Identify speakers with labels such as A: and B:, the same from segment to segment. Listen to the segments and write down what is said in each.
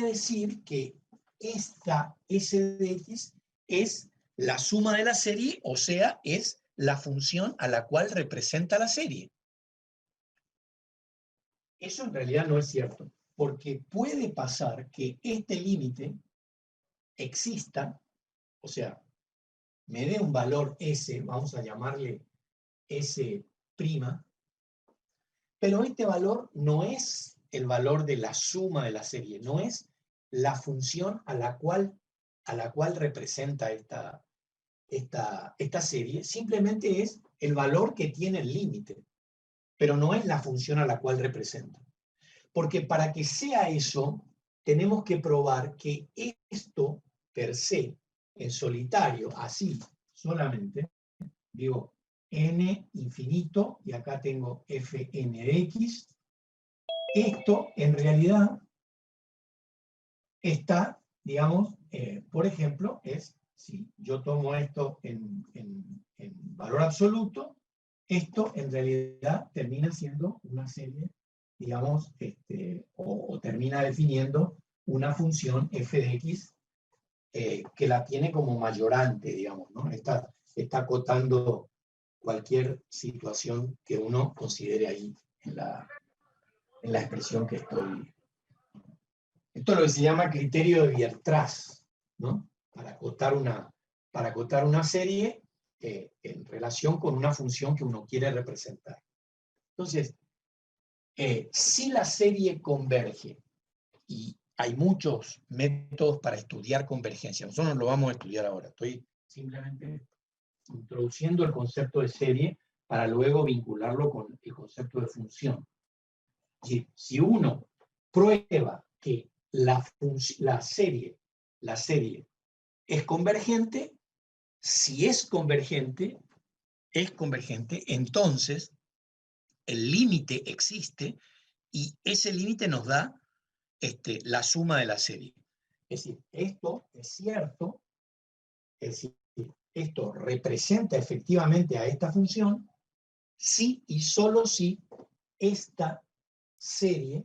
A: decir que esta S de X es la suma de la serie, o sea, es la función a la cual representa la serie. Eso en realidad no es cierto, porque puede pasar que este límite exista, o sea, me dé un valor S, vamos a llamarle S', pero este valor no es el valor de la suma de la serie, no es la función a la cual representa esta serie, simplemente es el valor que tiene el límite, pero no es la función a la cual representa. Porque para que sea eso, tenemos que probar que esto per se, en solitario, así solamente, digo n infinito, y acá tengo fn de x, esto en realidad está, digamos, por ejemplo, si yo tomo esto en valor absoluto, esto en realidad termina siendo una serie, digamos, o termina definiendo una función f de x que la tiene como mayorante, digamos, ¿no? Está acotando cualquier situación que uno considere ahí en la expresión que estoy. Esto es lo que se llama criterio de Weierstrass, ¿no? Para acotar una serie en relación con una función que uno quiere representar. Entonces, si la serie converge, y hay muchos métodos para estudiar convergencia, nosotros no lo vamos a estudiar ahora, estoy simplemente introduciendo el concepto de serie para luego vincularlo con el concepto de función. Y si uno prueba que la serie es convergente, si es convergente, entonces el límite existe y ese límite nos da la suma de la serie. Es decir, esto es cierto, es decir, esto representa efectivamente a esta función, si y solo si esta serie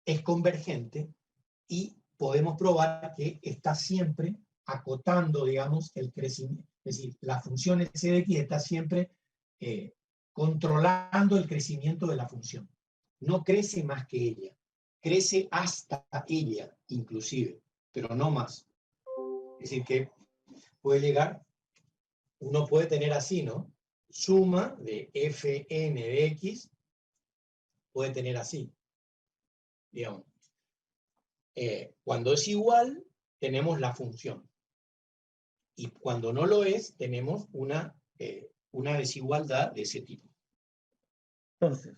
A: es convergente y podemos probar que está siempre acotando, digamos, el crecimiento. Es decir, la función S de X está siempre controlando el crecimiento de la función. No crece más que ella. Crece hasta ella, inclusive, pero no más. Es decir, que puede llegar, uno puede tener así, ¿no? Suma de fn de X puede tener así, digamos. Cuando es igual, tenemos la función. Y cuando no lo es, tenemos una desigualdad de ese tipo. Entonces,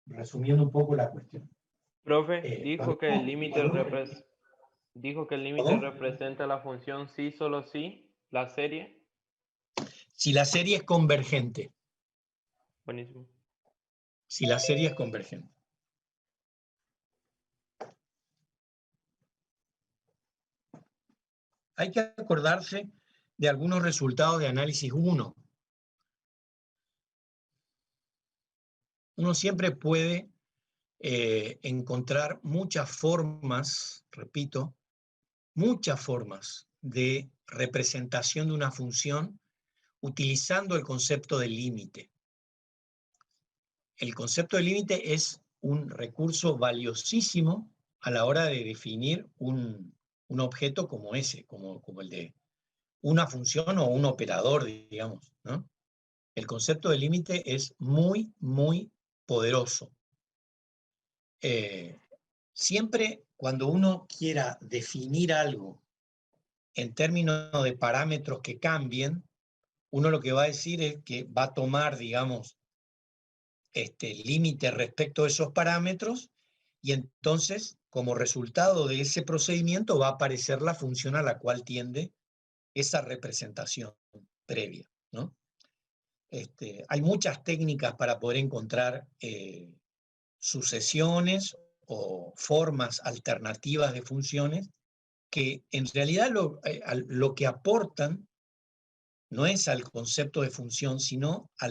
A: resumiendo un poco la cuestión.
B: Profe, dijo que el límite
A: ¿Cómo?
B: representa la función sí, solo sí, la serie.
A: Si la serie es convergente.
B: Buenísimo.
A: Si la serie es convergente. Hay que acordarse de algunos resultados de análisis 1. Uno siempre puede encontrar muchas formas, repito, muchas formas de representación de una función utilizando el concepto de límite. El concepto de límite es un recurso valiosísimo a la hora de definir un objeto como ese, como el de una función o un operador, digamos, ¿no? El concepto de límite es muy, muy poderoso. Siempre cuando uno quiera definir algo en términos de parámetros que cambien, uno lo que va a decir es que va a tomar, digamos, límite respecto a esos parámetros y entonces, como resultado de ese procedimiento, va a aparecer la función a la cual tiende esa representación previa, ¿no? Hay muchas técnicas para poder encontrar sucesiones o formas alternativas de funciones que en realidad lo que aportan no es al concepto de función, sino a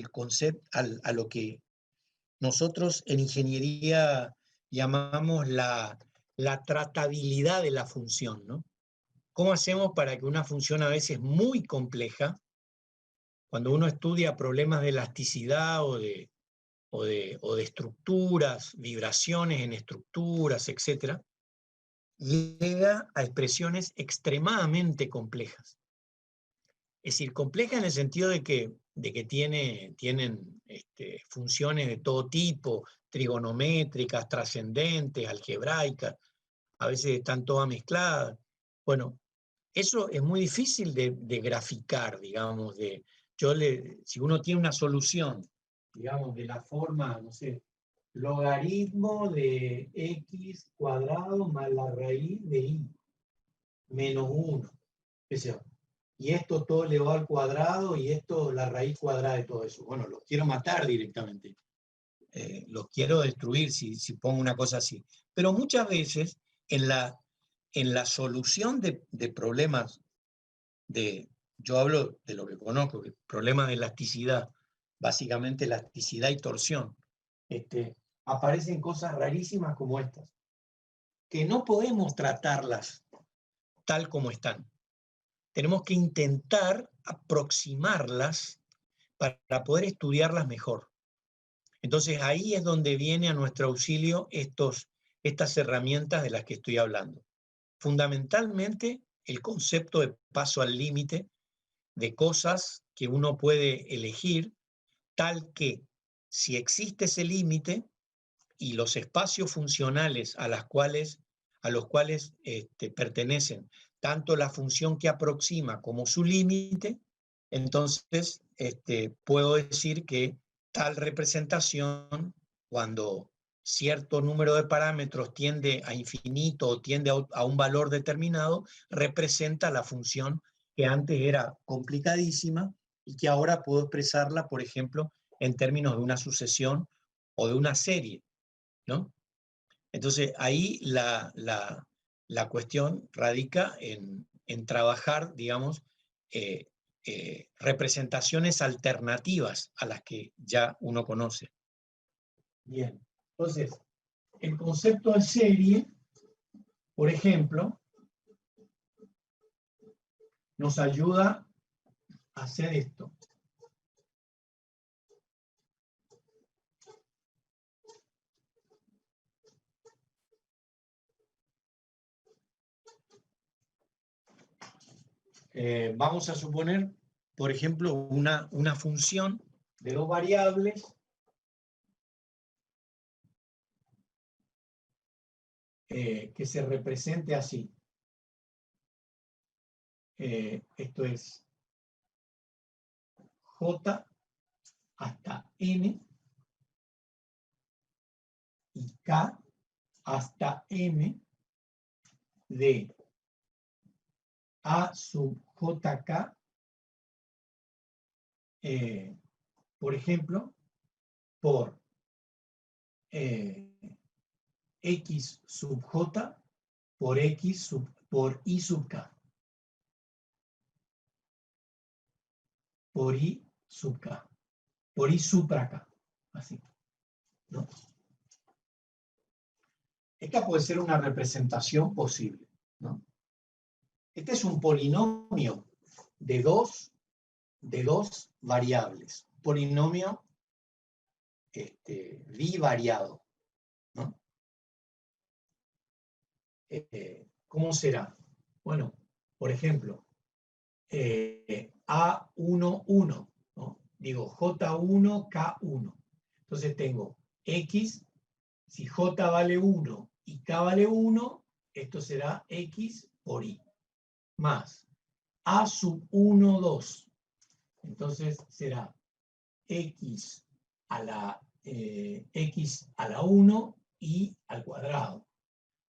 A: lo que nosotros en ingeniería llamamos la tratabilidad de la función, ¿no? ¿Cómo hacemos para que una función a veces muy compleja, cuando uno estudia problemas de elasticidad o de estructuras, vibraciones en estructuras, etcétera, llega a expresiones extremadamente complejas? Es decir, complejas en el sentido de que tienen funciones de todo tipo, trigonométricas, trascendentes, algebraicas, a veces están todas mezcladas. Bueno, eso es muy difícil de graficar, digamos. Si uno tiene una solución, digamos, de la forma, no sé, logaritmo de x cuadrado más la raíz de y menos 1, y esto todo elevado al cuadrado y esto la raíz cuadrada de todo eso. Bueno, los quiero matar directamente. Los quiero destruir si pongo una cosa así. Pero muchas veces en la solución de problemas yo hablo de lo que conozco, problemas de elasticidad, básicamente elasticidad y torsión, aparecen cosas rarísimas como estas, que no podemos tratarlas tal como están. Tenemos que intentar aproximarlas para poder estudiarlas mejor. Entonces ahí es donde viene a nuestro auxilio estas herramientas de las que estoy hablando. Fundamentalmente el concepto de paso al límite, de cosas que uno puede elegir, tal que si existe ese límite y los espacios funcionales a los cuales pertenecen tanto la función que aproxima como su límite, entonces puedo decir que tal representación, cuando cierto número de parámetros tiende a infinito o tiende a un valor determinado, representa la función que antes era complicadísima y que ahora puedo expresarla, por ejemplo, en términos de una sucesión o de una serie, ¿no? Entonces ahí la cuestión radica en trabajar, digamos, representaciones alternativas a las que ya uno conoce. Bien, entonces, el concepto de serie, por ejemplo, nos ayuda a hacer esto. Vamos a suponer, por ejemplo, una función de dos variables que se represente así. Esto es j hasta n y k hasta m de a sub jk, por ejemplo, por x sub j por i sub k. Por i sub k. Por i supra k. Así, ¿no? Esta puede ser una representación posible, ¿no? Este es un polinomio de dos variables. Polinomio bivariado, ¿no? ¿Cómo será? Bueno, por ejemplo, A1, 1, ¿no? Digo J1, K1. Entonces tengo X, si J vale 1 y K vale 1, esto será X por I, más A sub 1, 2. Entonces será X a la 1 y al cuadrado,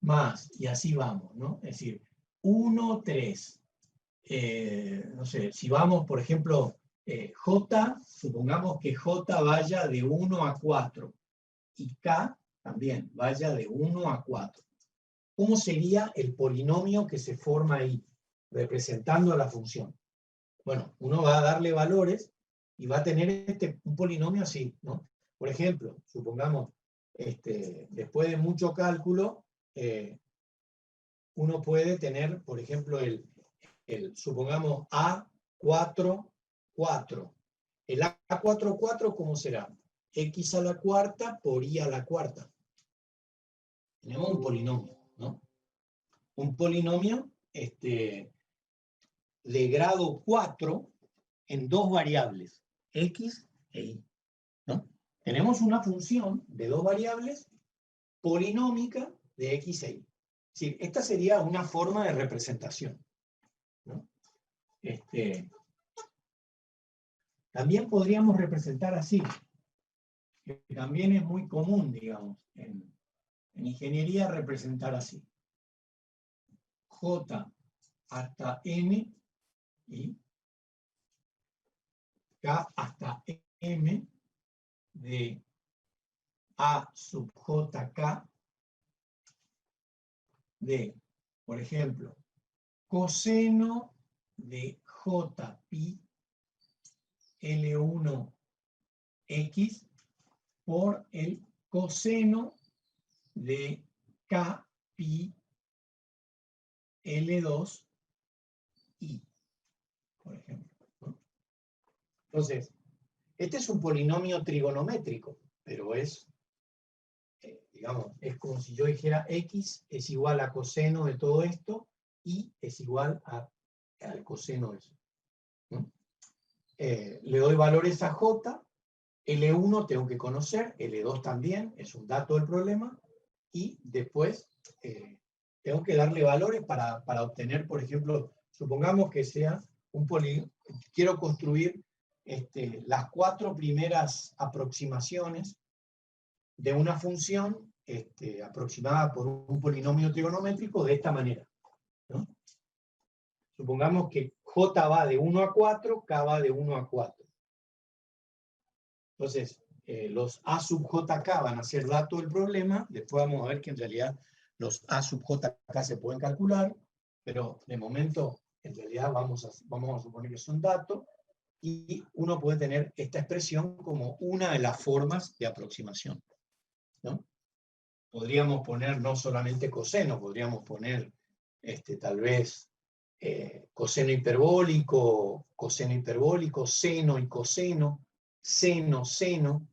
A: más, y así vamos, ¿no? Es decir, 1, 3. No sé, si vamos, por ejemplo, J, supongamos que J vaya de 1 a 4 y K también vaya de 1 a 4. ¿Cómo sería el polinomio que se forma ahí, representando a la función? Bueno, uno va a darle valores y va a tener un polinomio así, ¿no? Por ejemplo, supongamos después de mucho cálculo, uno puede tener, por ejemplo, supongamos A4, 4. El A4, 4, ¿cómo será? X a la cuarta por Y a la cuarta. Tenemos un polinomio, ¿no? Un polinomio de grado 4 en dos variables, X e Y, ¿no? Tenemos una función de dos variables polinómica de X e Y. Sí, esta sería una forma de representación, ¿no? También podríamos representar así, que también es muy común, digamos, en ingeniería representar así. J hasta N y K hasta M de A sub JK de, por ejemplo, coseno de J pi L1X por el coseno de K pi L2I, por ejemplo, ¿no? Entonces, este es un polinomio trigonométrico, pero es, digamos, es como si yo dijera X es igual a coseno de todo esto, Y es igual al coseno de eso, ¿no? Le doy valores a J, L1 tengo que conocer, L2 también, es un dato del problema, y después tengo que darle valores para obtener, por ejemplo, supongamos que sea un polinomio, quiero construir las 4 primeras aproximaciones de una función aproximada por un polinomio trigonométrico de esta manera, ¿no? Supongamos que J va de 1 a 4, K va de 1 a 4. Entonces, los A sub JK van a ser datos del problema, después vamos a ver que en realidad los A sub JK se pueden calcular, pero de momento, en realidad vamos a suponer que son datos, y uno puede tener esta expresión como una de las formas de aproximación, ¿no? Podríamos poner no solamente coseno, podríamos poner tal vez coseno hiperbólico, seno y coseno, seno, seno.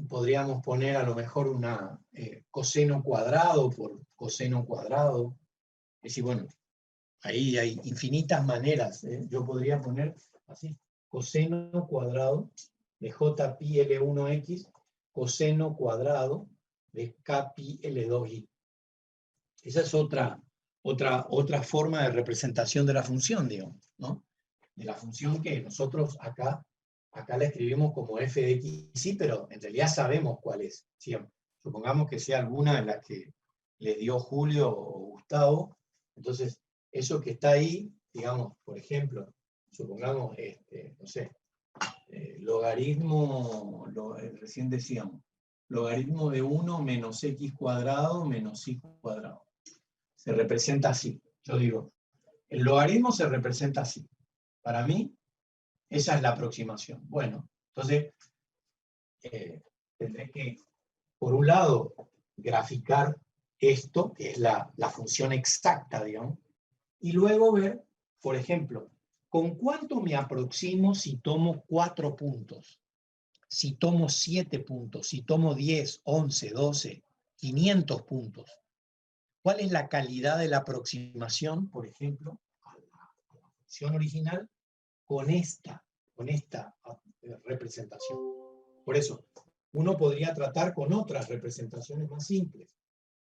A: Podríamos poner a lo mejor una coseno cuadrado por coseno cuadrado. Es decir, bueno, ahí hay infinitas maneras. Yo podría poner así, coseno cuadrado de J pi L1X, coseno cuadrado de K pi L2Y. Esa es otra forma de representación de la función, digamos, ¿no? De la función que nosotros acá la escribimos como f de x, pero en realidad sabemos cuál es. ¿Sí? Supongamos que sea alguna de las que le dio Julio o Gustavo, entonces eso que está ahí, digamos, por ejemplo, supongamos, no sé, logaritmo, recién decíamos, logaritmo de 1 menos x cuadrado menos y cuadrado. Se representa así. Yo digo, el logaritmo se representa así. Para mí, esa es la aproximación. Bueno, entonces, tendré que, por un lado, graficar esto, que es la función exacta, digamos, y luego ver, por ejemplo, ¿con cuánto me aproximo si tomo 4 puntos? Si tomo 7 puntos, si tomo 10, 11, 12, 500 puntos. ¿Cuál es la calidad de la aproximación, por ejemplo, a la función original con esta representación? Por eso, uno podría tratar con otras representaciones más simples.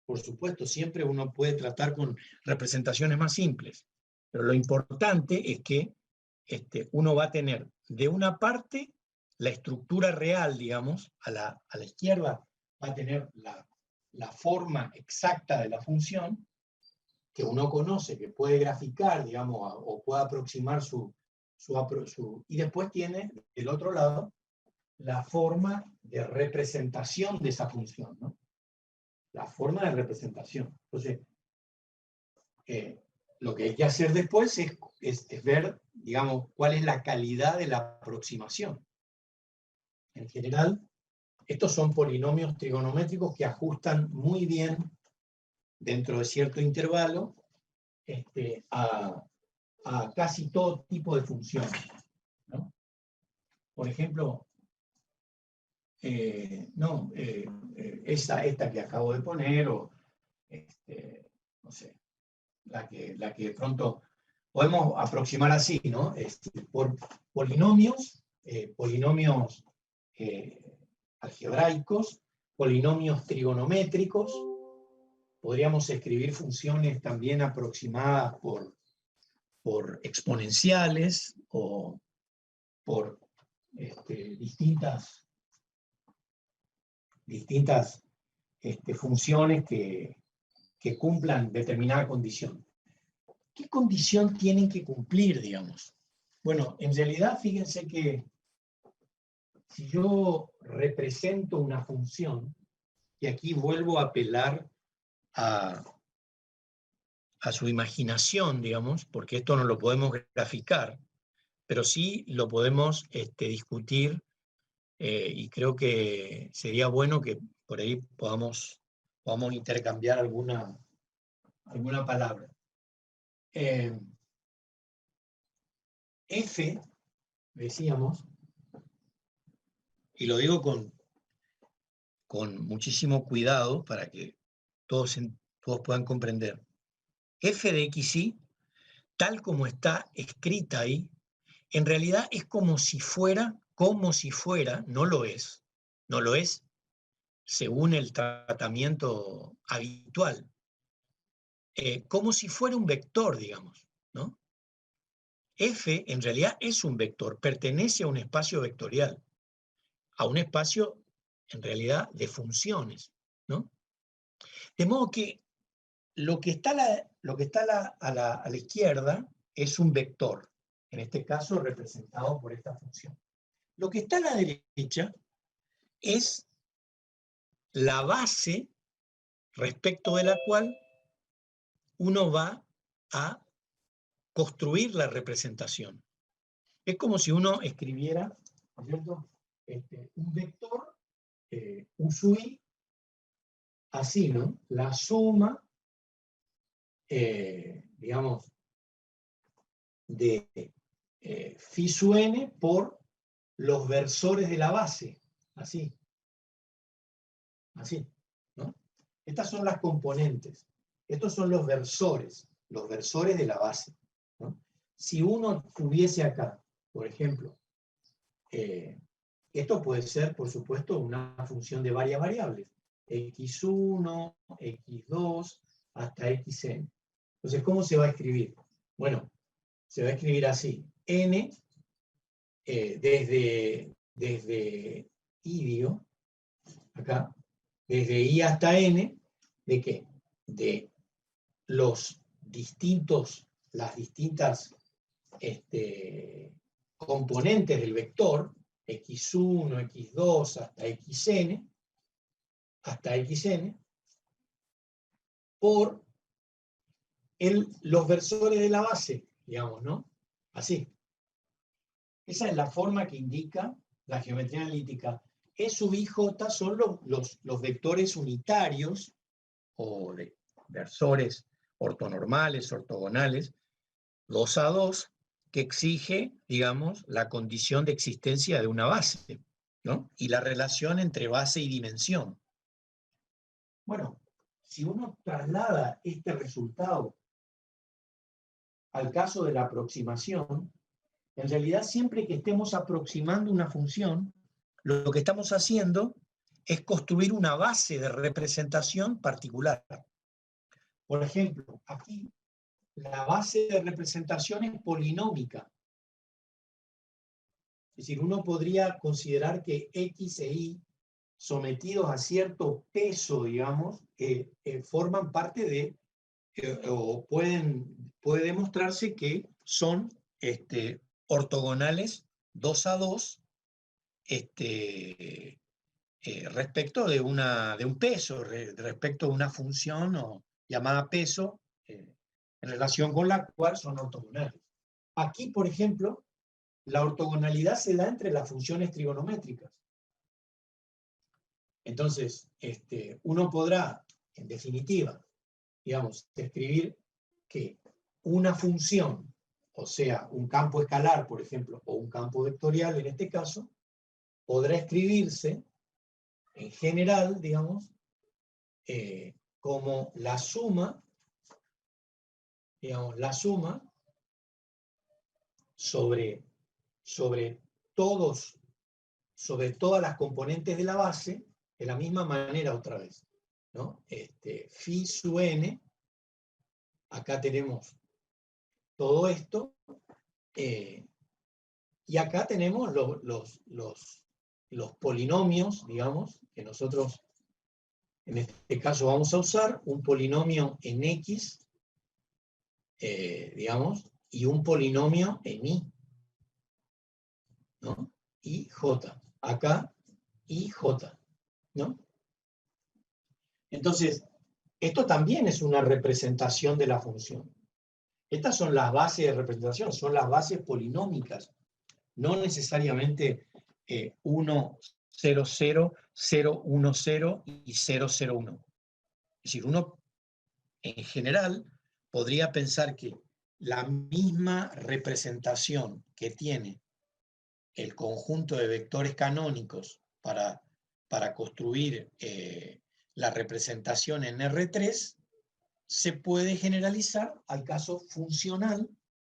A: Por supuesto, siempre uno puede tratar con representaciones más simples, pero lo importante es que uno va a tener de una parte la estructura real, digamos, a la izquierda va a tener la forma exacta de la función que uno conoce, que puede graficar, digamos, o puede aproximar y después tiene del otro lado la forma de representación de esa función, ¿no? La forma de representación. Entonces, lo que hay que hacer después es ver, digamos, cuál es la calidad de la aproximación. En general, estos son polinomios trigonométricos que ajustan muy bien dentro de cierto intervalo a casi todo tipo de funciones, ¿no? Por ejemplo, esta que acabo de poner, o no sé, la que de pronto podemos aproximar así, ¿no? Por polinomios, algebraicos, polinomios trigonométricos, podríamos escribir funciones también aproximadas por exponenciales o por distintas funciones que cumplan determinada condición. ¿Qué condición tienen que cumplir, digamos? Bueno, en realidad, fíjense que si yo represento una función, y aquí vuelvo a apelar a su imaginación, digamos, porque esto no lo podemos graficar, pero sí lo podemos discutir, y creo que sería bueno que por ahí podamos intercambiar alguna palabra. F, decíamos, y lo digo con muchísimo cuidado para que todos puedan comprender, f de xy, tal como está escrita ahí, en realidad es como si fuera, no lo es según el tratamiento habitual, como si fuera un vector, digamos, ¿no? F en realidad es un vector, pertenece a un espacio vectorial, a un espacio en realidad de funciones, ¿no? De modo que lo que está a la izquierda es un vector, en este caso representado por esta función. Lo que está a la derecha es la base respecto de la cual uno va a construir la representación. Es como si uno escribiera, ¿no es cierto?, un vector, USUI, así, ¿no? La suma, digamos, de phi sub n por los versores de la base, así, ¿no? Estas son las componentes, estos son los versores de la base, ¿no? Si uno tuviese acá, por ejemplo, esto puede ser, por supuesto, una función de varias variables, x1, x2, hasta xn. Entonces, ¿cómo se va a escribir? Bueno, se va a escribir así, n, desde idio, acá, desde i hasta n, ¿de qué? De las distintas componentes del vector, x1, x2, hasta xn, por los versores de la base, digamos, ¿no? Así. Esa es la forma que indica la geometría analítica. E sub i j son los vectores unitarios, o de versores ortonormales, ortogonales, 2 a 2, que exige, digamos, la condición de existencia de una base, ¿no? Y la relación entre base y dimensión. Bueno, si uno traslada este resultado al caso de la aproximación, en realidad siempre que estemos aproximando una función, lo que estamos haciendo es construir una base de representación particular. Por ejemplo, aquí la base de representación es polinómica. Es decir, uno podría considerar que x e y sometidos a cierto peso, digamos, forman parte de, o puede demostrarse que son ortogonales 2 a 2 respecto de un peso, respecto de una función llamada peso, en relación con la cual son ortogonales. Aquí, por ejemplo, la ortogonalidad se da entre las funciones trigonométricas. Entonces, uno podrá, en definitiva, digamos, escribir que una función, o sea, un campo escalar, por ejemplo, o un campo vectorial, en este caso, podrá escribirse, en general, digamos, como la suma, digamos, la suma sobre todas las componentes de la base, de la misma manera otra vez, ¿no? Phi sub n, acá tenemos todo esto, y acá tenemos los polinomios, digamos, que nosotros en este caso vamos a usar, un polinomio en X, digamos, y un polinomio en Y, ¿no? Y J, acá, y J, ¿no? Entonces, esto también es una representación de la función. Estas son las bases de representación, son las bases polinómicas, no necesariamente 1, 0, 0, 0, 1, 0 y 0, 0, 1. Es decir, uno en general podría pensar que la misma representación que tiene el conjunto de vectores canónicos para construir la representación en R3 se puede generalizar al caso funcional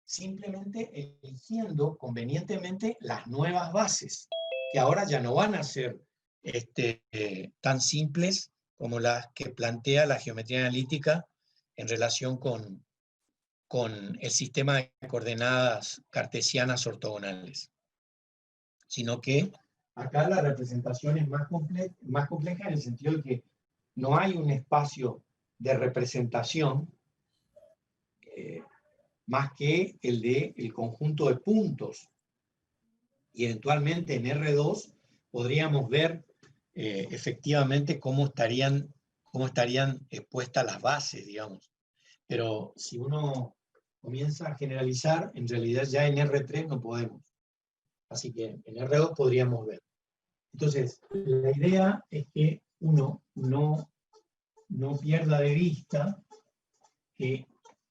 A: simplemente eligiendo convenientemente las nuevas bases, que ahora ya no van a ser tan simples como las que plantea la geometría analítica en relación con el sistema de coordenadas cartesianas ortogonales, sino que acá la representación es más compleja en el sentido de que no hay un espacio de representación más que el del conjunto de puntos. Y eventualmente en R2 podríamos ver efectivamente cómo estarían puestas las bases, digamos. Pero si uno comienza a generalizar, en realidad ya en R3 no podemos. Así que en R2 podríamos ver. Entonces, la idea es que uno no pierda de vista que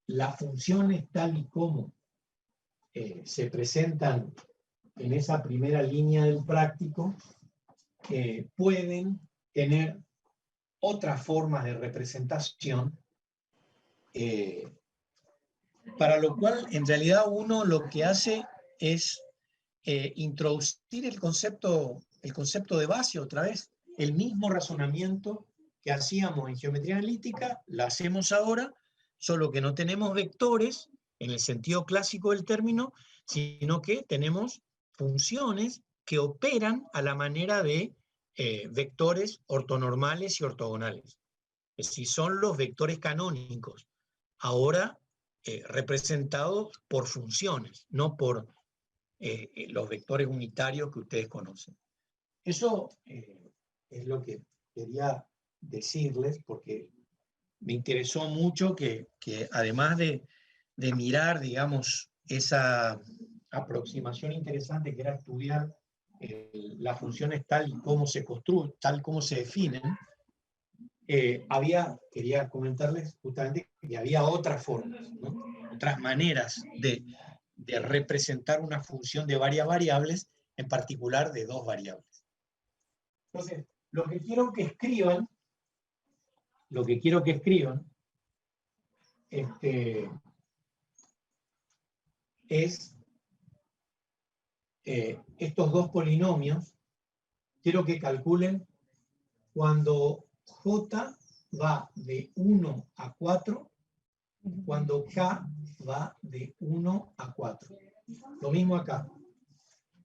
A: las funciones tal y como se presentan en esa primera línea del práctico pueden tener otras formas de representación, para lo cual en realidad uno lo que hace es introducir el concepto de base otra vez. El mismo razonamiento que hacíamos en geometría analítica, lo hacemos ahora, solo que no tenemos vectores en el sentido clásico del término, sino que tenemos funciones que operan a la manera de vectores ortonormales y ortogonales. Es decir, son los vectores canónicos, ahora representados por funciones, no por los vectores unitarios que ustedes conocen. Eso es lo que quería decirles, porque me interesó mucho que además de mirar, digamos, esa aproximación interesante que era estudiar las funciones tal y como se construyen, tal como se definen, quería comentarles justamente que había otras formas, ¿no? Otras maneras de representar una función de varias variables, en particular de dos variables. Entonces, lo que quiero que escriban es estos dos polinomios. Quiero que calculen cuando J va de 1 a 4, cuando K va de 1 a 4. Lo mismo acá.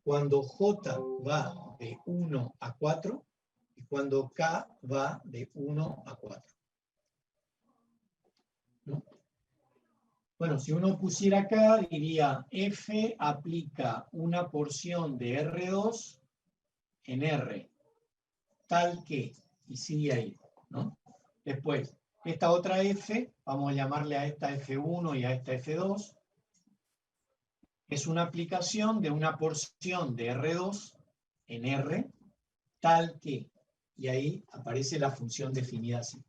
A: Cuando J va de 1 a 4 y cuando K va de 1 a 4. ¿No? Bueno, si uno pusiera acá, diría F aplica una porción de R2 en R, tal que, y sigue ahí, ¿no? Después, esta otra F, vamos a llamarle a esta F1 y a esta F2, es una aplicación de una porción de R2 en R, tal que, y ahí aparece la función definida así.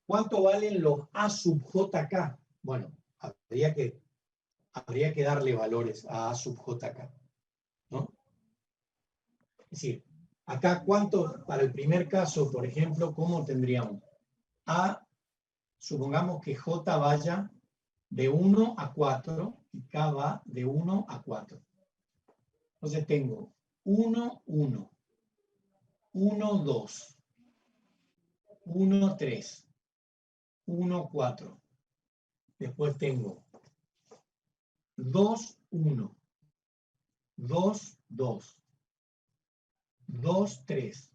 A: ¿Cuánto valen los A sub JK? Bueno, habría que darle valores a sub JK, ¿no? Es decir, acá cuánto, para el primer caso, por ejemplo, ¿cómo tendríamos? A, supongamos que J vaya de 1 a 4 y K va de 1 a 4. Entonces tengo 1, 1, 1, 2, 1, 3, 1, 4. Después tengo 2, 1, 2, 2, 2, 3,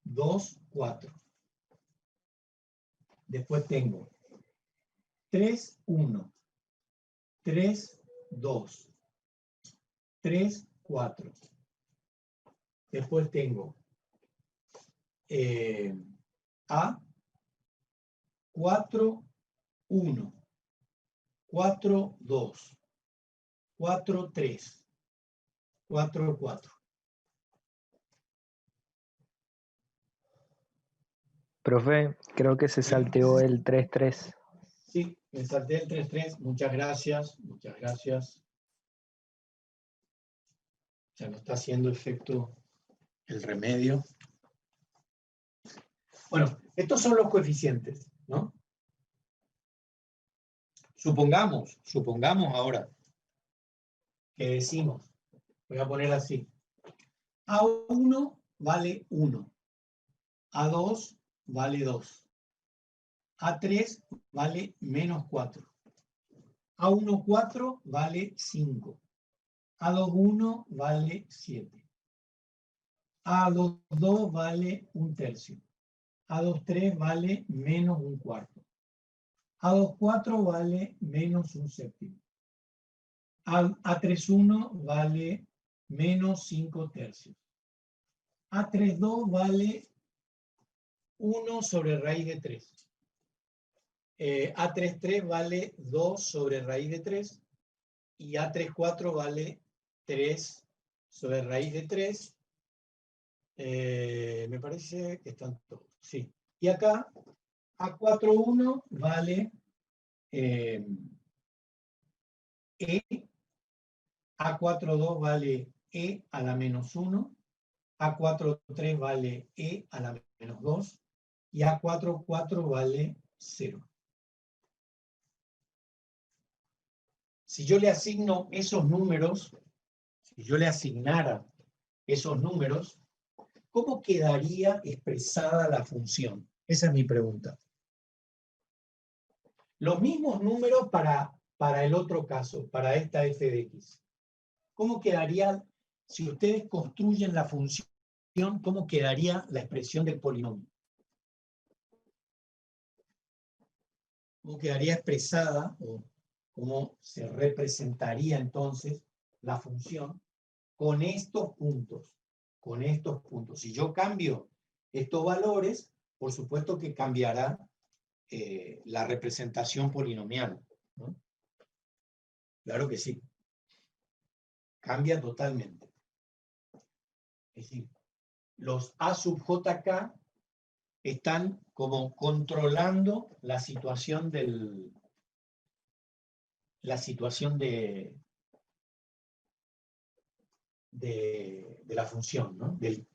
A: 2, 4. Después tengo 3, 1, 3, 2, 3, 4. Después tengo A, 4, 1, 4, 2, 4, 3, 4, 4.
C: Profe, creo que se salteó el 3-3.
A: Sí, me salté el 3-3. Muchas gracias, muchas gracias. Ya no está haciendo efecto el remedio. Bueno, estos son los coeficientes, ¿no? Supongamos ahora que decimos, voy a poner así, A1 vale 1, A2 vale 2, A3 vale menos 4, A1, 4 vale 5, A2, 1 vale 7, A2, 2 vale 1/3, A2, 3 vale menos 1/4, A2, 4 vale menos 1/7, A3, 1 vale menos 5/3, A3, 2 vale 1 sobre raíz de 3. A3, 3 vale 2 sobre raíz de 3 y A3, 4 vale 3 sobre raíz de 3. Me parece que están todos. Sí. Y acá A4, 1 vale E, A4, 2 vale E a la menos 1, A4, 3 vale E a la menos 2 y A4, 4 vale 0. Si yo le asigno esos números, si yo le asignara esos números, ¿cómo quedaría expresada la función? Esa es mi pregunta. Los mismos números para el otro caso, para esta f de x. ¿Cómo quedaría, si ustedes construyen la función, cómo quedaría la expresión del polinomio? ¿Cómo quedaría expresada o cómo se representaría entonces la función con estos puntos? Con estos puntos. Si yo cambio estos valores, por supuesto que cambiará la representación polinomial, ¿no? Claro que sí. Cambia totalmente. Es decir, los A sub JK están como controlando la situación de la función, ¿no? De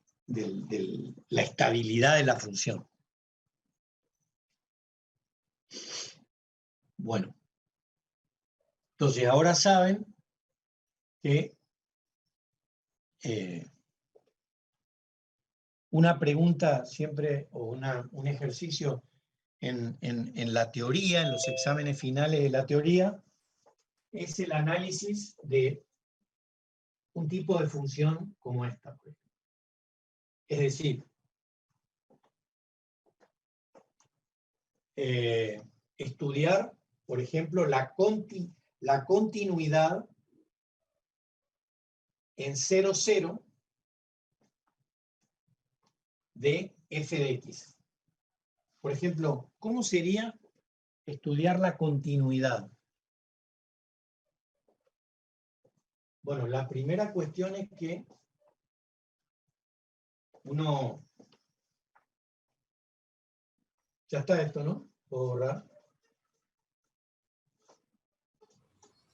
A: la estabilidad de la función. Bueno, entonces ahora saben que una pregunta siempre, o un ejercicio en la teoría, en los exámenes finales de la teoría, es el análisis de un tipo de función como esta. Es decir, estudiar, por ejemplo, la continuidad en 0, 0 de f de x. Por ejemplo, ¿cómo sería estudiar la continuidad? Bueno, la primera cuestión es que uno... Ya está esto, ¿no? ¿Puedo borrar?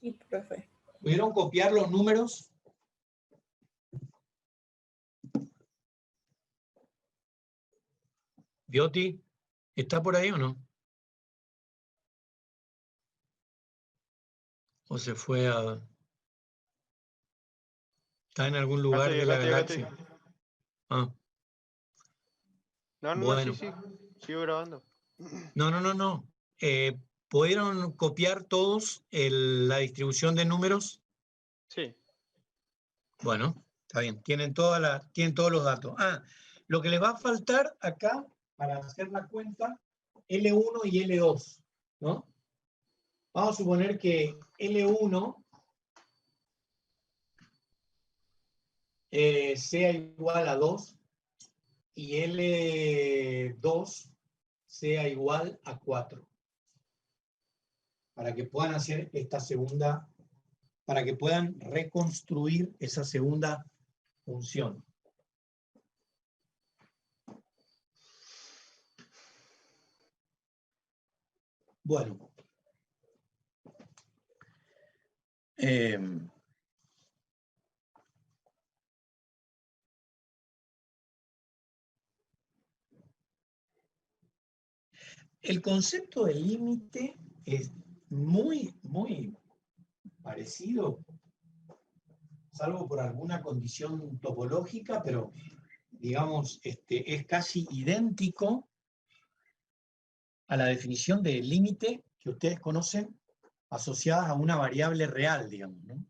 D: Sí, profe.
A: ¿Pudieron copiar los números? Bioti, ¿está por ahí o no? ¿O se fue a...? ¿Está en algún lugar de la galaxia? Ah,
E: No,
A: bueno.
E: sí, sigo grabando.
A: No. ¿Pudieron copiar todos la distribución de números?
E: Sí.
A: Bueno, está bien, tienen todos los datos. Ah, lo que les va a faltar acá, para hacer la cuenta, L1 y L2, ¿no? Vamos a suponer que L1 sea igual a 2 y L2 sea igual a 4. Para que puedan hacer esta segunda, para que puedan reconstruir esa segunda función. Bueno. El concepto de límite es muy parecido, salvo por alguna condición topológica, pero digamos, es casi idéntico a la definición de límite que ustedes conocen asociadas a una variable real, digamos, ¿no?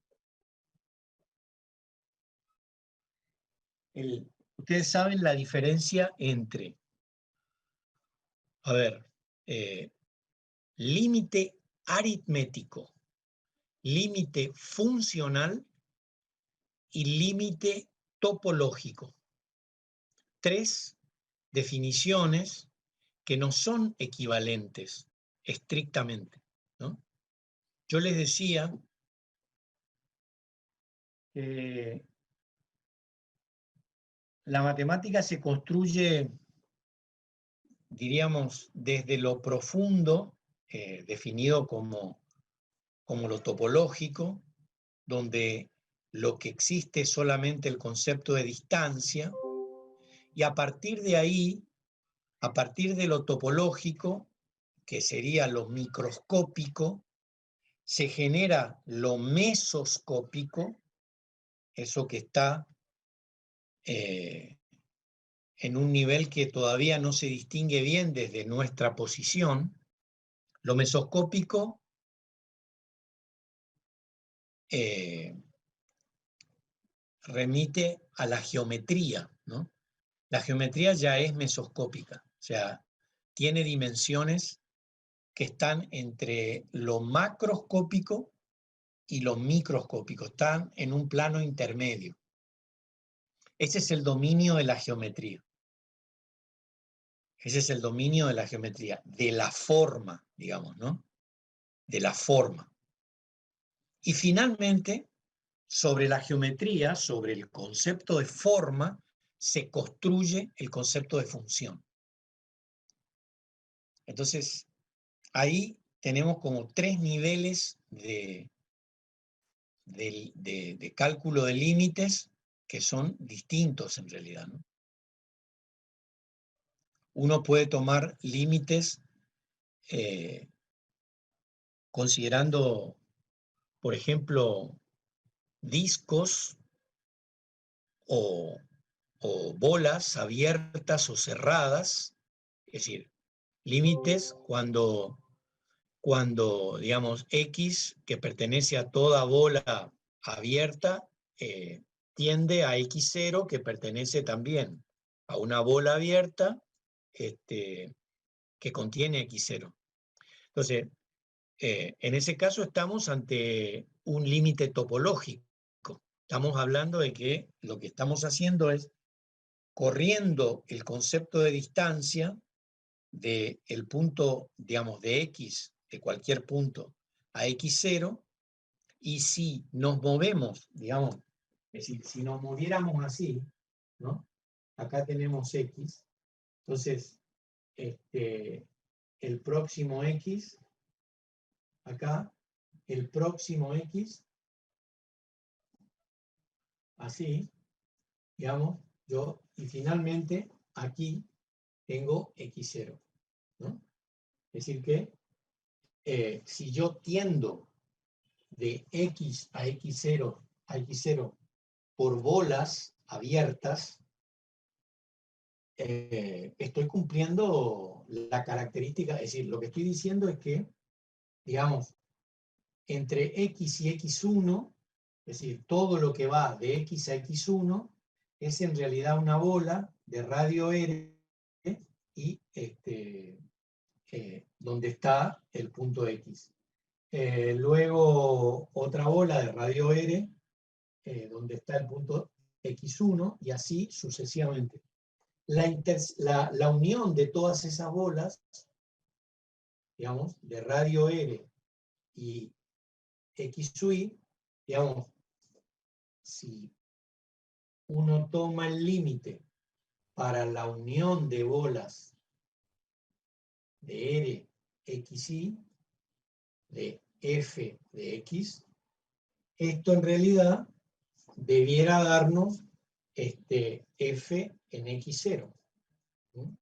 A: Ustedes saben la diferencia entre, a ver, límite aritmético, límite funcional y límite topológico. 3 definiciones que no son equivalentes estrictamente, ¿no? Yo les decía que la matemática se construye, diríamos, desde lo profundo, definido como lo topológico, donde lo que existe es solamente el concepto de distancia, y a partir de ahí, a partir de lo topológico, que sería lo microscópico, se genera lo mesoscópico, eso que está en un nivel que todavía no se distingue bien desde nuestra posición. Lo mesoscópico remite a la geometría, ¿no? La geometría ya es mesoscópica, o sea, tiene dimensiones que están entre lo macroscópico y lo microscópico, están en un plano intermedio. Ese es el dominio de la geometría. Ese es el dominio de la geometría, de la forma, digamos, ¿no? De la forma. Y finalmente, sobre la geometría, sobre el concepto de forma, se construye el concepto de función. Entonces, ahí tenemos como 3 niveles de cálculo de límites que son distintos en realidad, ¿no? Uno puede tomar límites considerando, por ejemplo, discos o bolas abiertas o cerradas, es decir, límites cuando digamos, X, que pertenece a toda bola abierta, tiende a X0, que pertenece también a una bola abierta que contiene X0. Entonces, en ese caso estamos ante un límite topológico. Estamos hablando de que lo que estamos haciendo es corriendo el concepto de distancia del punto, digamos, de X, de cualquier punto, a X0, Y si nos movemos, digamos, es decir, si nos moviéramos así, ¿no? Acá tenemos X, entonces, el próximo X, acá, el próximo X, así, digamos, y finalmente aquí tengo X0, ¿no? Es decir que si yo tiendo de X a X0 por bolas abiertas, estoy cumpliendo la característica, es decir, lo que estoy diciendo es que, digamos, entre X y X1, es decir, todo lo que va de X a X1 es en realidad una bola de radio R y donde está el punto X. Luego otra bola de radio R donde está el punto X1 y así sucesivamente. La unión de todas esas bolas, digamos, de radio R y XY, digamos, si uno toma el límite para la unión de bolas de R, XY, de F de X, esto en realidad debiera darnos F en X0, ¿no?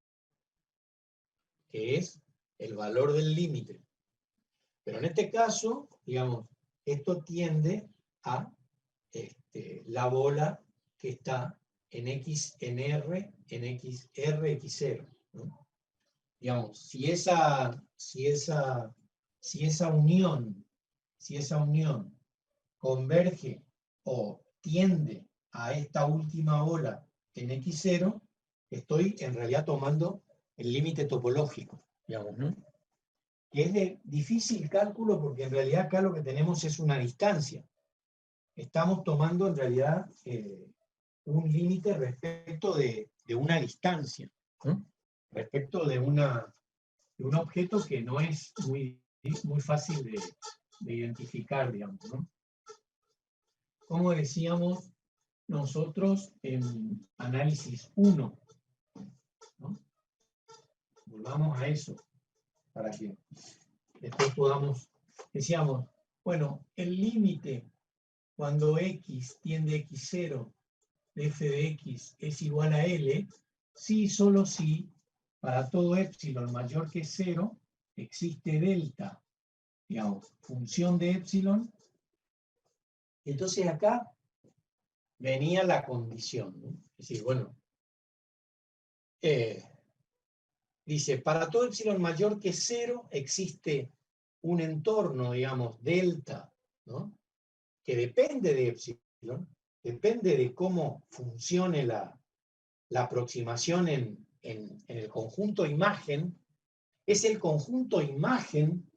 A: Que es el valor del límite. Pero en este caso, digamos, esto tiende a la bola que está en X, en R, en XR, X0, ¿no? Digamos, si esa unión converge o tiende a esta última bola en X0, estoy en realidad tomando el límite topológico, digamos, ¿no? Que es de difícil cálculo porque en realidad acá lo que tenemos es una distancia. Estamos tomando en realidad un límite respecto de una distancia, ¿no? Respecto de un objeto que no es muy fácil de identificar, digamos, ¿no? Como decíamos nosotros en análisis 1, ¿no? Volvamos a eso, para que después podamos, decíamos, bueno, el límite cuando X tiende a X0 de f de X es igual a L, si, solo si, para todo epsilon mayor que 0, existe delta, digamos, función de epsilon. Entonces acá venía la condición, ¿no? Es decir, bueno, dice, para todo epsilon mayor que 0 existe un entorno, digamos, delta, ¿no? Que depende de epsilon, depende de cómo funcione la aproximación en el conjunto imagen. Es el conjunto imagen,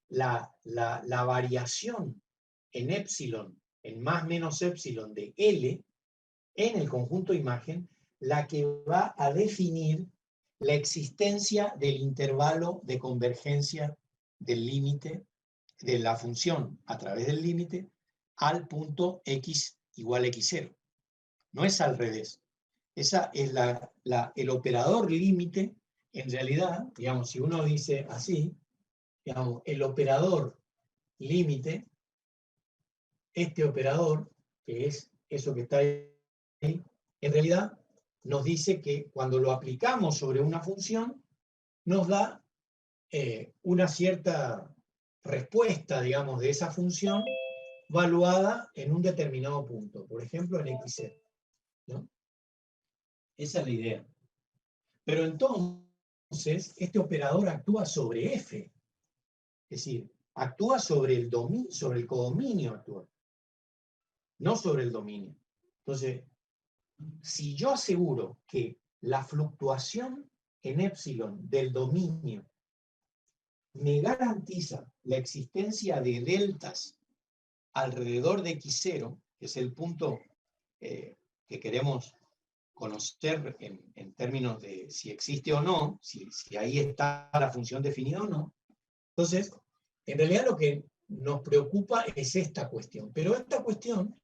A: la variación en epsilon, en más menos epsilon de L, en el conjunto imagen, la que va a definir la existencia del intervalo de convergencia del límite de la función a través del límite al punto X igual a X0. No es al revés. Esa es el operador límite. En realidad, digamos, si uno dice así, digamos, el operador límite, este operador, que es eso que está ahí, en realidad nos dice que cuando lo aplicamos sobre una función, nos da una cierta respuesta, digamos, de esa función valuada en un determinado punto, por ejemplo en X0, ¿no? Esa es la idea. Pero entonces, este operador actúa sobre F, es decir, actúa sobre el codominio, actúa, no sobre el dominio. Entonces, si yo aseguro que la fluctuación en epsilon del dominio me garantiza la existencia de deltas alrededor de X0, que es el punto que queremos conocer en términos de si existe o no, si ahí está la función definida o no, entonces En realidad lo que nos preocupa es esta cuestión, pero esta cuestión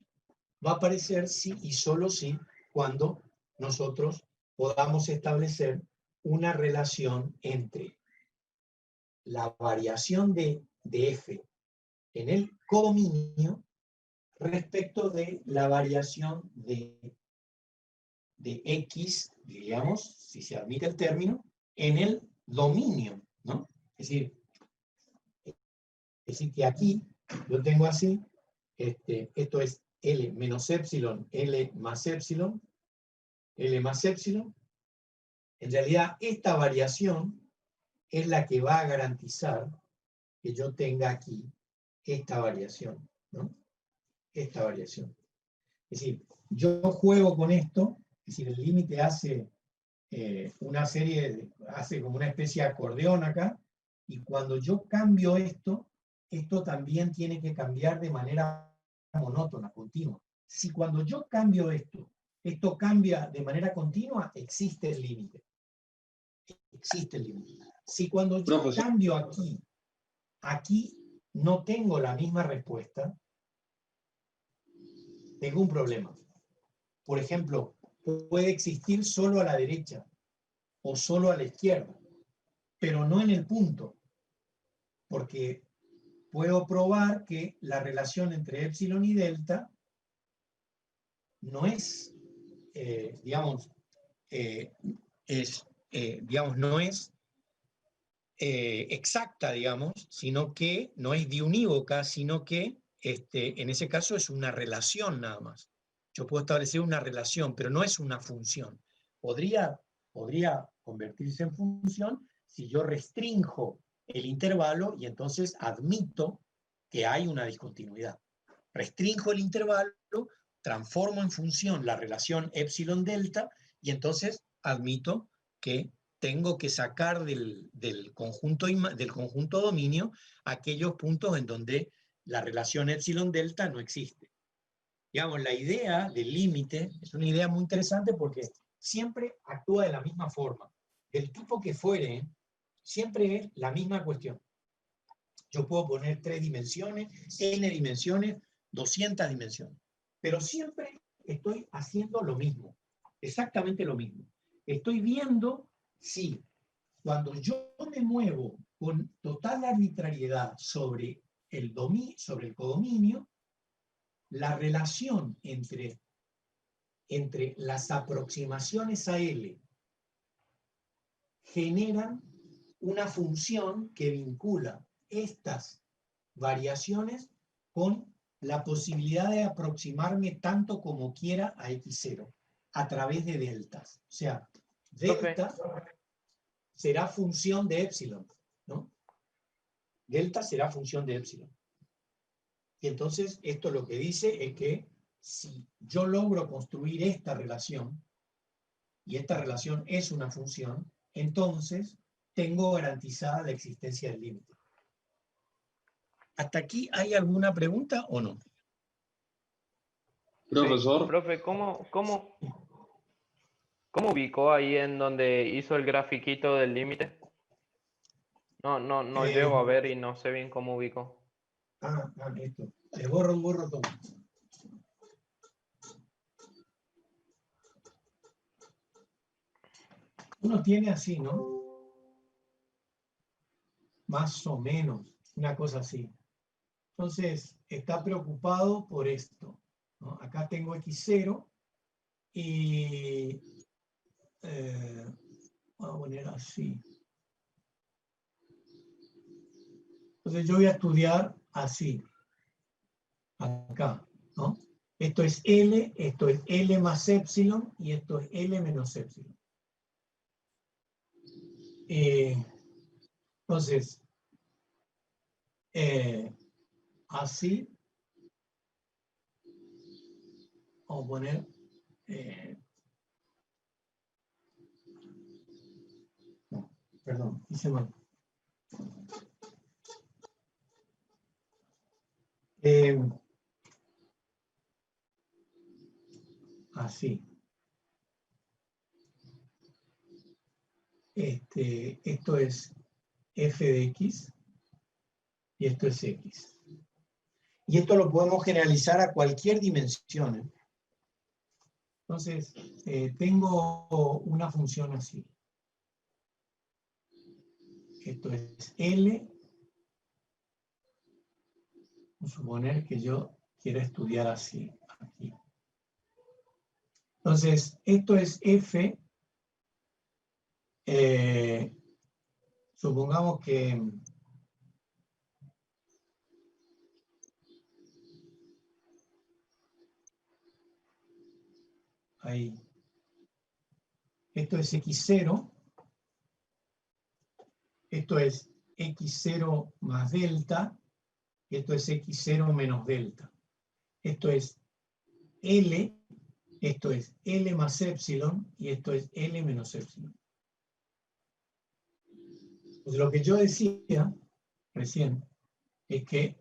A: va a aparecer si y solo si cuando nosotros podamos establecer una relación entre la variación de f en el codominio respecto de la variación de x, digamos, si se admite el término, en el dominio, ¿no? Es decir que aquí yo tengo así, esto es L menos epsilon, L más epsilon, L más epsilon. En realidad, esta variación es la que va a garantizar que yo tenga aquí esta variación, ¿no? Esta variación. Es decir, yo juego con esto, es decir, el límite hace una serie, hace como una especie de acordeón acá, y cuando yo cambio esto, esto también tiene que cambiar de manera monótona, continua. Si cuando yo cambio esto cambia de manera continua, existe el límite. Existe el límite. Si cuando yo
F: Profesor.
A: cambio aquí no tengo la misma respuesta, tengo un problema. Por ejemplo, puede existir solo a la derecha o solo a la izquierda, pero no en el punto, porque puedo probar que la relación entre epsilon y delta no es, digamos, no es exacta, digamos, sino que no es diunívoca, sino que en ese caso es una relación nada más. Yo puedo establecer una relación, pero no es una función. Podría convertirse en función si yo restrinjo el intervalo y entonces admito que hay una discontinuidad. Restrinjo el intervalo, transformo en función la relación epsilon delta y entonces admito que tengo que sacar del conjunto dominio aquellos puntos en donde la relación epsilon delta no existe. Digamos, la idea del límite es una idea muy interesante porque siempre actúa de la misma forma. Del tipo que fuere, siempre es la misma cuestión. Yo puedo poner 3 dimensiones, n dimensiones, 200 dimensiones. Pero siempre estoy haciendo lo mismo, exactamente lo mismo. Estoy viendo si cuando yo me muevo con total arbitrariedad sobre el codominio, la relación entre las aproximaciones a L generan una función que vincula estas variaciones con la posibilidad de aproximarme tanto como quiera a x0 a través de deltas. O sea, delta será función de epsilon, ¿no? Delta será función de epsilon. Y entonces esto lo que dice es que si yo logro construir esta relación, y esta relación es una función, entonces tengo garantizada la existencia del límite. ¿Hasta aquí hay alguna pregunta o no?
F: Profesor.
B: Profe, ¿cómo ubicó ahí en donde hizo el grafiquito del límite? No llego a ver y no sé bien cómo ubicó.
A: Esto. Le borro todo. Uno tiene así, ¿no? Más o menos, una cosa así. Entonces, está preocupado por esto, ¿no? Acá tengo x0 y voy a poner así. Entonces yo voy a estudiar así, acá, ¿no? Esto es L más epsilon y esto es L menos epsilon. Entonces, así, vamos a poner, no, perdón, hice mal. Así. Esto es f de x y esto es X. Y esto lo podemos generalizar a cualquier dimensión. Entonces, tengo una función así. Esto es L. Vamos a suponer que yo quiera estudiar así, aquí. Entonces, esto es F. Supongamos que ahí. Esto es X0. Esto es X0 más delta. Esto es X0 menos delta. Esto es L. Esto es L más epsilon. Y esto es L menos epsilon. Pues lo que yo decía recién es que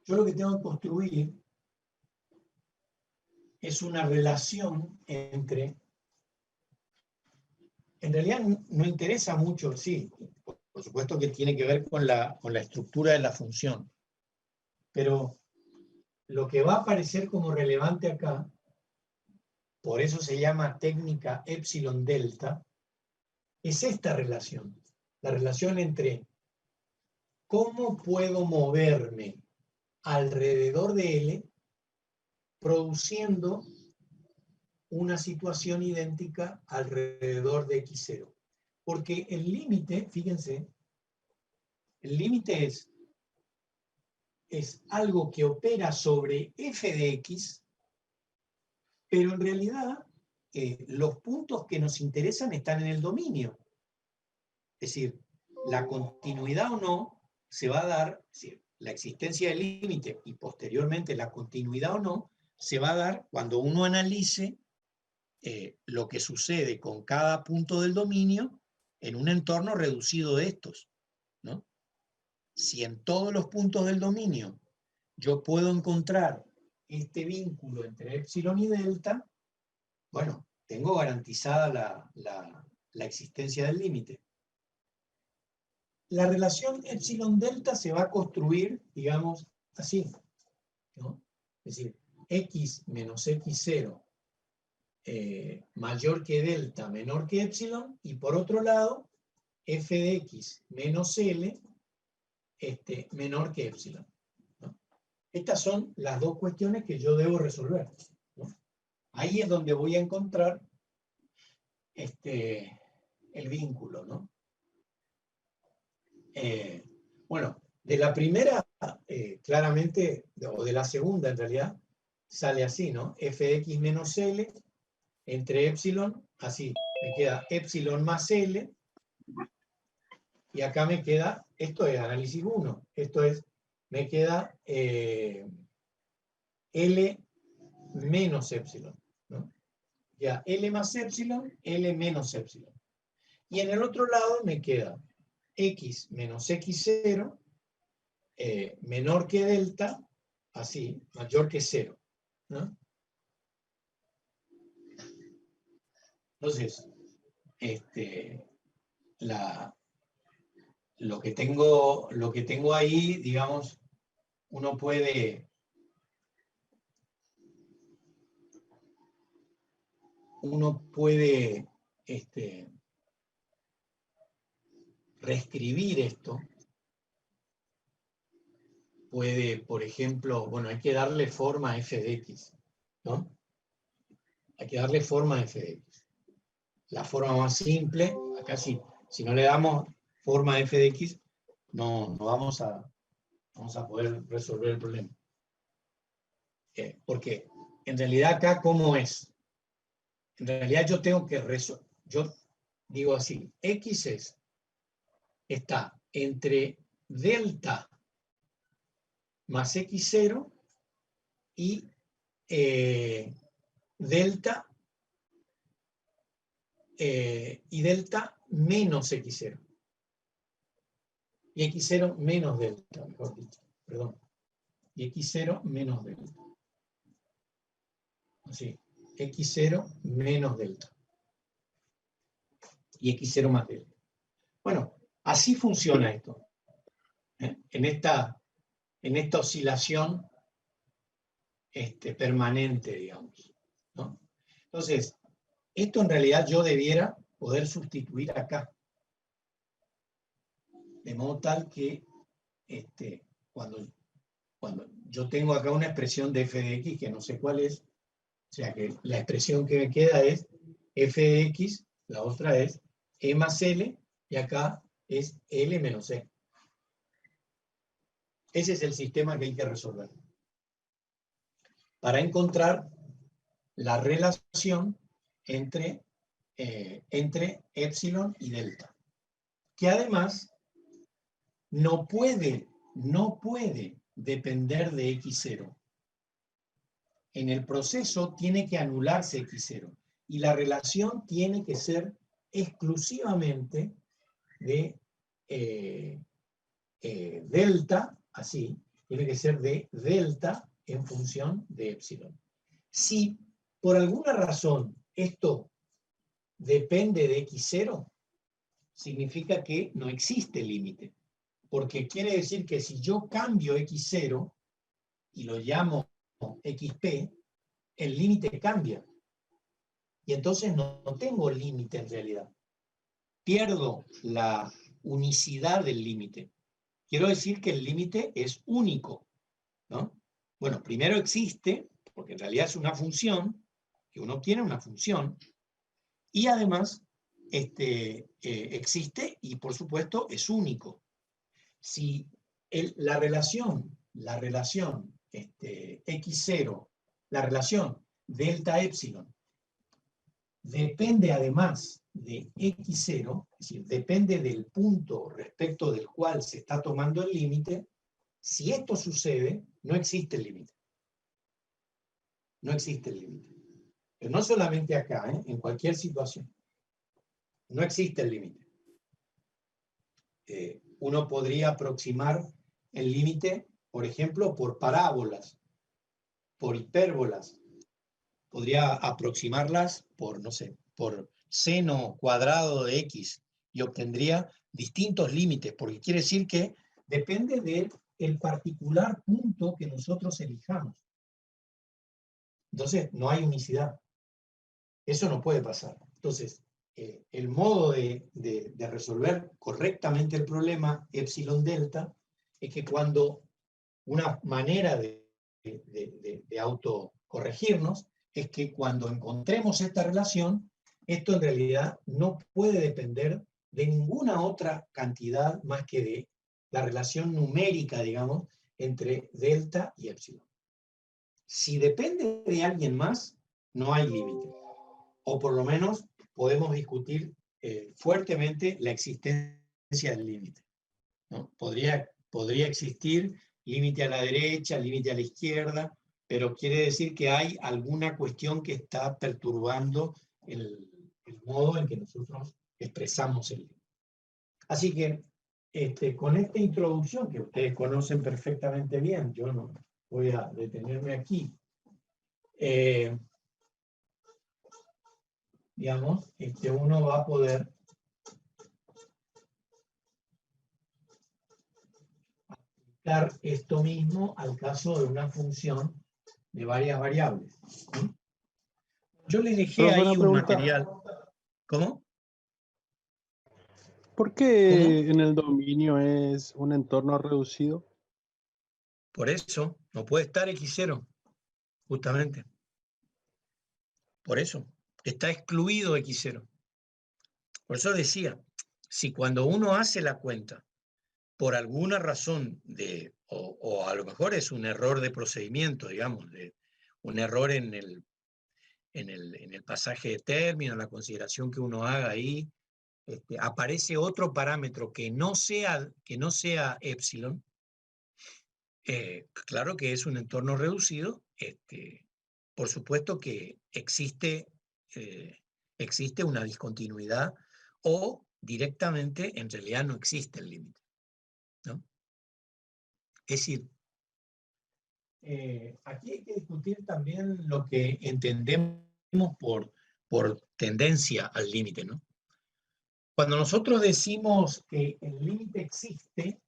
A: yo lo que tengo que construir es una relación entre, en realidad no interesa mucho, sí, por supuesto que tiene que ver con la estructura de la función, pero lo que va a aparecer como relevante acá, por eso se llama técnica epsilon delta, es esta relación, la relación entre cómo puedo moverme alrededor de L produciendo una situación idéntica alrededor de X0. Porque el límite, fíjense, el límite es algo que opera sobre f de x, pero en realidad los puntos que nos interesan están en el dominio. Es decir, la continuidad o no se va a dar, es decir, la existencia del límite y posteriormente la continuidad o no, se va a dar cuando uno analice lo que sucede con cada punto del dominio en un entorno reducido de estos, ¿no? Si en todos los puntos del dominio yo puedo encontrar este vínculo entre epsilon y delta, bueno, tengo garantizada la existencia del límite. La relación epsilon-delta se va a construir, digamos, así, ¿no? Es decir, x menos x0 mayor que delta, menor que epsilon, y por otro lado, f de x menos L menor que epsilon, ¿no? Estas son las dos cuestiones que yo debo resolver, ¿no? Ahí es donde voy a encontrar el vínculo, ¿no? Bueno, de la primera, claramente, o de la segunda en realidad, sale así, ¿no? f de x menos L entre epsilon, así, me queda epsilon más L, y acá me queda, esto es análisis 1, esto es, me queda L menos epsilon, ¿no? Ya, L más epsilon, L menos epsilon. Y en el otro lado me queda x menos x0 menor que delta, así, mayor que 0, ¿no? Entonces, lo que tengo ahí, digamos, uno puede reescribir esto. Puede, por ejemplo, bueno, hay que darle forma a f de x, ¿no? Hay que darle forma a f de x. La forma más simple, acá sí, si no le damos forma a f de x, no vamos a poder resolver el problema. Porque en realidad acá, ¿cómo es? En realidad yo tengo que resolver, yo digo así, x está entre delta más x0 y delta menos x0. Y x0 menos delta, mejor dicho, perdón. Y x0 menos delta. Así, x0 menos delta. y x0 más delta. Bueno, así funciona esto. En esta oscilación permanente, digamos, ¿no? Entonces, esto en realidad yo debiera poder sustituir acá. De modo tal que cuando yo tengo acá una expresión de f de x que no sé cuál es, o sea que la expresión que me queda es f de x, la otra es e más l, y acá es l menos e. Ese es el sistema que hay que resolver para encontrar la relación entre epsilon y delta, que además no puede depender de x0. En el proceso tiene que anularse x0 y la relación tiene que ser exclusivamente de delta, así, tiene que ser de delta en función de epsilon. Si por alguna razón esto depende de x0, significa que no existe límite. Porque quiere decir que si yo cambio x0 y lo llamo xp, el límite cambia. Y entonces no tengo límite en realidad. Pierdo la unicidad del límite. Quiero decir que el límite es único, ¿no? Bueno, primero existe, porque en realidad es una función, que uno tiene una función, y además existe y por supuesto es único. Si la relación x0, la relación delta epsilon, depende además de x0, es decir, depende del punto respecto del cual se está tomando el límite, si esto sucede, no existe el límite. No existe el límite. Pero no solamente acá, en cualquier situación. No existe el límite. Uno podría aproximar el límite, por ejemplo, por parábolas, por hipérbolas. Podría aproximarlas por, no sé, por seno cuadrado de x y obtendría distintos límites, porque quiere decir que depende del particular punto que nosotros elijamos. Entonces, no hay unicidad. Eso no puede pasar. Entonces, el modo de resolver correctamente el problema epsilon delta es que cuando una manera de autocorregirnos es que cuando encontremos esta relación, esto en realidad no puede depender de ninguna otra cantidad más que de la relación numérica, digamos, entre delta y epsilon. Si depende de alguien más, no hay límite. O por lo menos podemos discutir fuertemente la existencia del límite, ¿no? Podría existir límite a la derecha, límite a la izquierda, pero quiere decir que hay alguna cuestión que está perturbando el modo en que nosotros expresamos el límite. Así que con esta introducción, que ustedes conocen perfectamente bien, yo no voy a detenerme aquí, digamos, uno va a poder aplicar esto mismo al caso de una función de varias variables. ¿Sí? Yo les dejé
F: Profe,
A: ahí
F: una
A: un
F: pregunta.
A: material. ¿Cómo?
F: ¿Por qué
A: ¿Cómo?
F: en el dominio es un entorno reducido?
A: Por eso, no puede estar x0, justamente. Por eso, está excluido x0. Por eso decía, si cuando uno hace la cuenta, por alguna razón, o a lo mejor es un error de procedimiento, digamos, un error en el pasaje de término, la consideración que uno haga ahí, aparece otro parámetro que no sea epsilon, claro que es un entorno reducido, por supuesto que existe una discontinuidad o directamente en realidad no existe el límite, ¿no? Es decir, aquí hay que discutir también lo que entendemos por tendencia al límite, ¿no? Cuando nosotros decimos que el límite existe,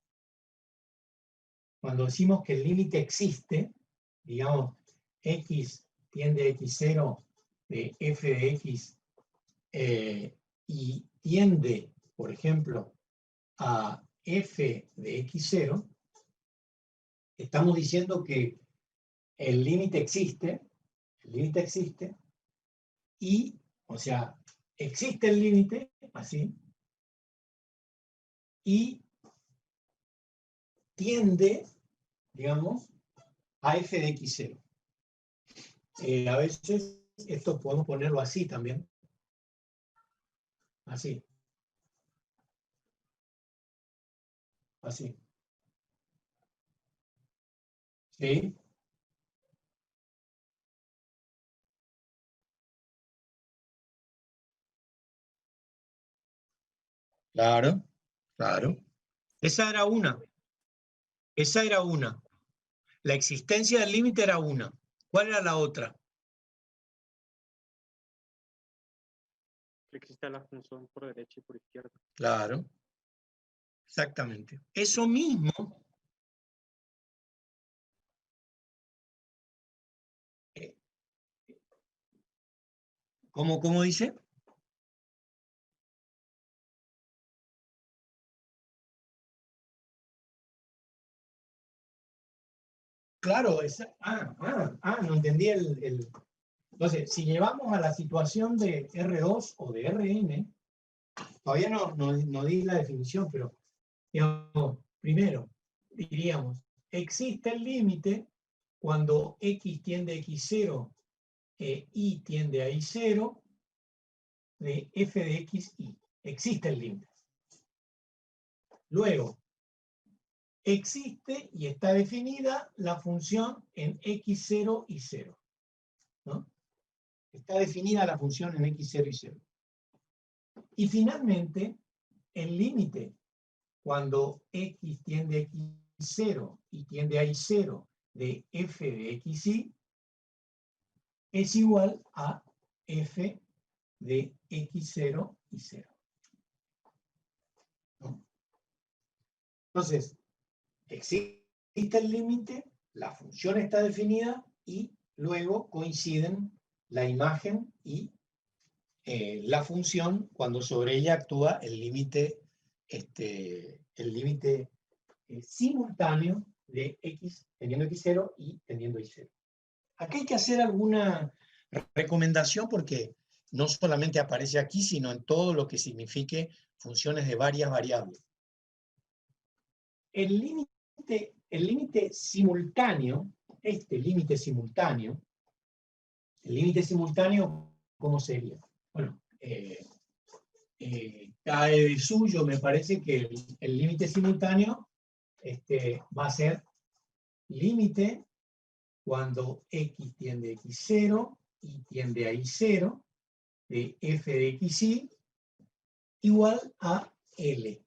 A: cuando decimos que el límite existe, digamos, x tiende a x0 de f de x y tiende, por ejemplo, a f de x0, estamos diciendo que el límite existe, y, o sea, existe el límite, así, y tiende, digamos, a f de x0. A veces esto podemos ponerlo así también. Así. Así. ¿Sí? Claro, claro. Esa era una. Esa era una. La existencia del límite era una. ¿Cuál era la otra?
E: Que existe la función por derecha y por izquierda.
A: Claro. Exactamente. Eso mismo. ¿Cómo dice? Claro, no entendí el... Entonces, si llevamos a la situación de R2 o de Rn, todavía no di la definición, pero digamos, primero, diríamos, existe el límite cuando x tiende a x0 e y tiende a y0 de f de x y. Existe el límite. Luego, existe y está definida la función en x0 y 0. ¿No? Está definida la función en x0 y 0. Y finalmente, el límite cuando x tiende a x0 y tiende a y0 de f de xy es igual a f de x0 y 0. ¿No? Entonces, existe el límite, la función está definida y luego coinciden la imagen y la función cuando sobre ella actúa el límite simultáneo de x teniendo x0 y teniendo y0. Aquí hay que hacer alguna recomendación porque no solamente aparece aquí, sino en todo lo que signifique funciones de varias variables. El límite simultáneo, el límite simultáneo, ¿cómo sería? Bueno, cae de suyo, me parece que el límite simultáneo va a ser límite cuando x tiende a x0 y tiende a y0 de f de xy igual a L.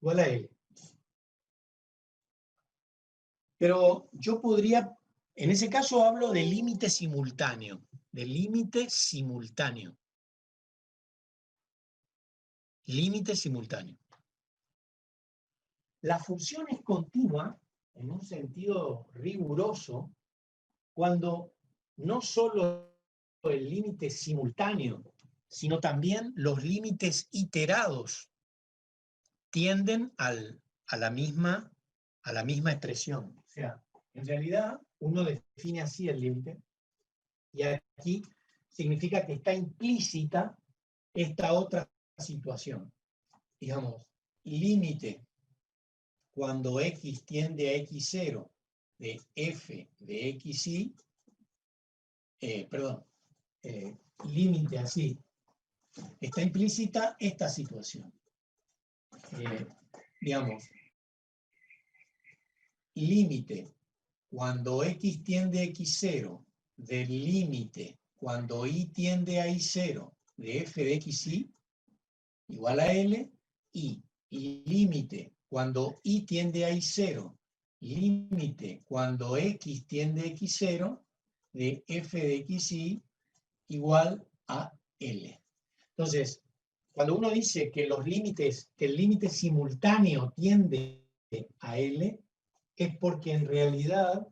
A: Igual a L. Pero yo podría, en ese caso hablo de límite simultáneo. De límite simultáneo. Límite simultáneo. La función es continua en un sentido riguroso cuando no solo el límite simultáneo, sino también los límites iterados tienden a la misma expresión. O sea, en realidad uno define así el límite y aquí significa que está implícita esta otra situación. Digamos, límite cuando x tiende a x0 de f de xy, límite así, está implícita esta situación. Digamos, límite cuando x tiende a x0 del límite cuando y tiende a y0 de f de xy igual a L, y límite cuando y tiende a y0, límite cuando x tiende a x0 de f de xy igual a L. Entonces, cuando uno dice que los límites, que el límite simultáneo tiende a L, es porque en realidad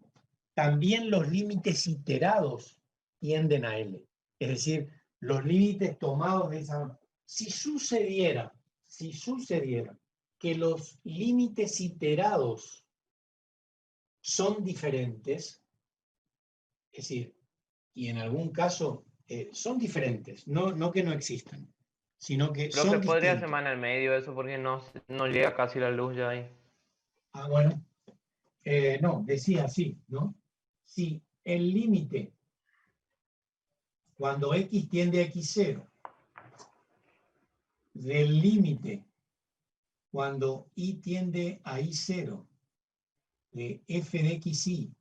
A: también los límites iterados tienden a L. Es decir, los límites tomados de esa manera. Si sucediera que los límites iterados son diferentes, es decir, y en algún caso son diferentes, no que no existan, sino que
B: Profe,
A: son
B: podría
A: distintos.
B: semana al medio eso porque no llega casi la luz ya ahí.
A: Ah, bueno. No, decía así, ¿no? Si el límite, cuando x tiende a x0, del límite, cuando y tiende a y0, de f de xy,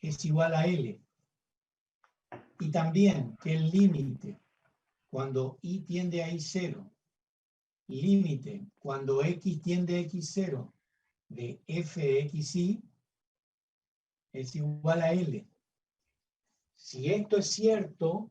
A: es igual a L, y también que el límite, cuando y tiende a y0, límite, cuando x tiende a x0, de f de xy, es igual a L. Si esto es cierto,